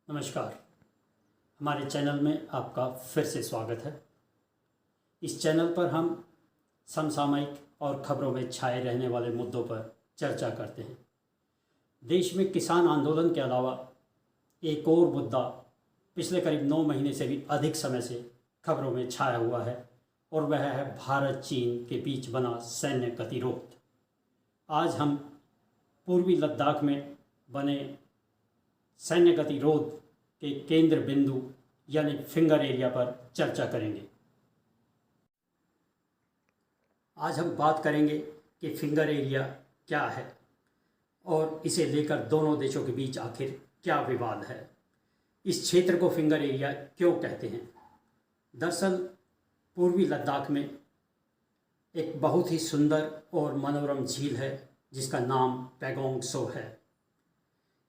नमस्कार। हमारे चैनल में आपका फिर से स्वागत है। इस चैनल पर हम समसामयिक और खबरों में छाए रहने वाले मुद्दों पर चर्चा करते हैं। देश में किसान आंदोलन के अलावा एक और मुद्दा पिछले करीब 9 महीने से भी अधिक समय से खबरों में छाया हुआ है और वह है भारत चीन के बीच बना सैन्य गतिरोध। आज हम पूर्वी लद्दाख में बने सैन्य गतिरोध के केंद्र बिंदु यानी फिंगर एरिया पर चर्चा करेंगे। आज हम बात करेंगे कि फिंगर एरिया क्या है और इसे लेकर दोनों देशों के बीच आखिर क्या विवाद है। इस क्षेत्र को फिंगर एरिया क्यों कहते हैं? दरअसल पूर्वी लद्दाख में एक बहुत ही सुंदर और मनोरम झील है जिसका नाम पैगोंग त्सो है।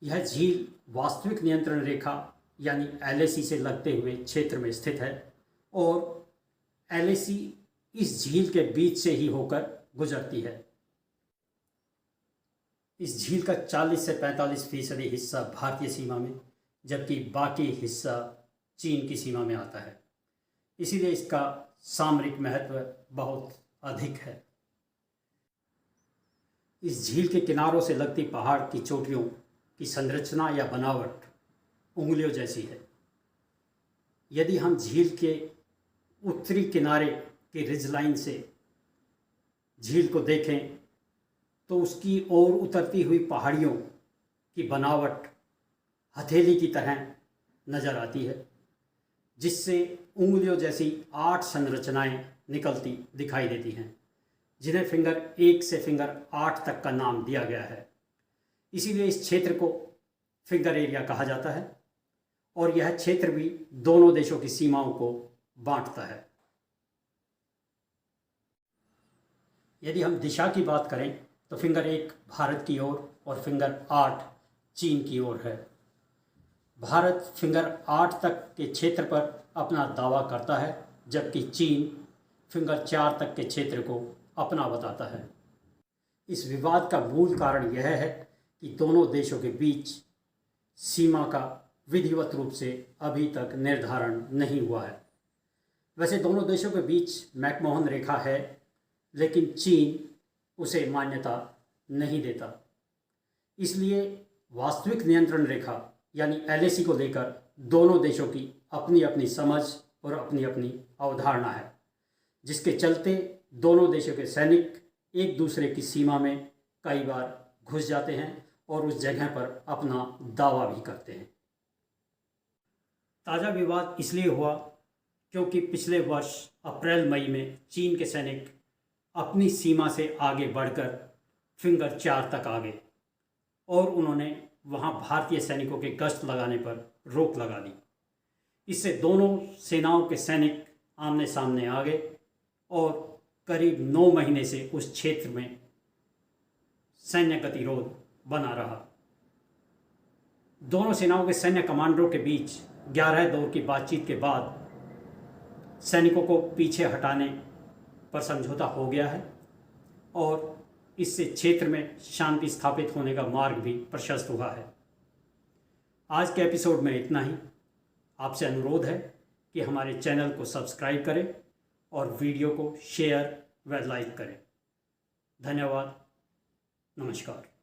यह झील वास्तविक नियंत्रण रेखा यानी एलएसी से लगते हुए क्षेत्र में स्थित है और एलएसी इस झील के बीच से ही होकर गुजरती है। इस झील का 40 से 45% हिस्सा भारतीय सीमा में जबकि बाकी हिस्सा चीन की सीमा में आता है, इसीलिए इसका सामरिक महत्व बहुत अधिक है। इस झील के किनारों से लगती पहाड़ की चोटियों की संरचना या बनावट उंगलियों जैसी है। यदि हम झील के उत्तरी किनारे के रिज लाइन से झील को देखें तो उसकी ओर उतरती हुई पहाड़ियों की बनावट हथेली की तरह नज़र आती है, जिससे उंगलियों जैसी 8 संरचनाएं निकलती दिखाई देती हैं, जिन्हें फिंगर 1 से फिंगर 8 तक का नाम दिया गया है। इसीलिए इस क्षेत्र को फिंगर एरिया कहा जाता है और यह क्षेत्र भी दोनों देशों की सीमाओं को बांटता है। यदि हम दिशा की बात करें तो फिंगर 1 भारत की ओर और फिंगर 8 चीन की ओर है। भारत फिंगर 8 तक के क्षेत्र पर अपना दावा करता है जबकि चीन फिंगर 4 तक के क्षेत्र को अपना बताता है। इस विवाद का मूल कारण यह है कि दोनों देशों के बीच सीमा का विधिवत रूप से अभी तक निर्धारण नहीं हुआ है। वैसे दोनों देशों के बीच मैकमोहन रेखा है, लेकिन चीन उसे मान्यता नहीं देता। इसलिए वास्तविक नियंत्रण रेखा यानी एलएसी को लेकर दोनों देशों की अपनी अपनी समझ और अपनी अपनी अवधारणा है, जिसके चलते दोनों देशों के सैनिक एक दूसरे की सीमा में कई बार घुस जाते हैं और उस जगह पर अपना दावा भी करते हैं। ताज़ा विवाद इसलिए हुआ क्योंकि पिछले वर्ष अप्रैल मई में चीन के सैनिक अपनी सीमा से आगे बढ़कर फिंगर 4 तक आ गए और उन्होंने वहां भारतीय सैनिकों के गश्त लगाने पर रोक लगा दी। इससे दोनों सेनाओं के सैनिक आमने सामने आ गए और करीब 9 महीने से उस क्षेत्र में सैन्य गतिरोध बना रहा। दोनों सेनाओं के सैन्य कमांडरों के बीच 11 दौर की बातचीत के बाद सैनिकों को पीछे हटाने पर समझौता हो गया है और इससे क्षेत्र में शांति स्थापित होने का मार्ग भी प्रशस्त हुआ है। आज के एपिसोड में इतना ही। आपसे अनुरोध है कि हमारे चैनल को सब्सक्राइब करें और वीडियो को शेयर व लाइक करें। धन्यवाद। नमस्कार।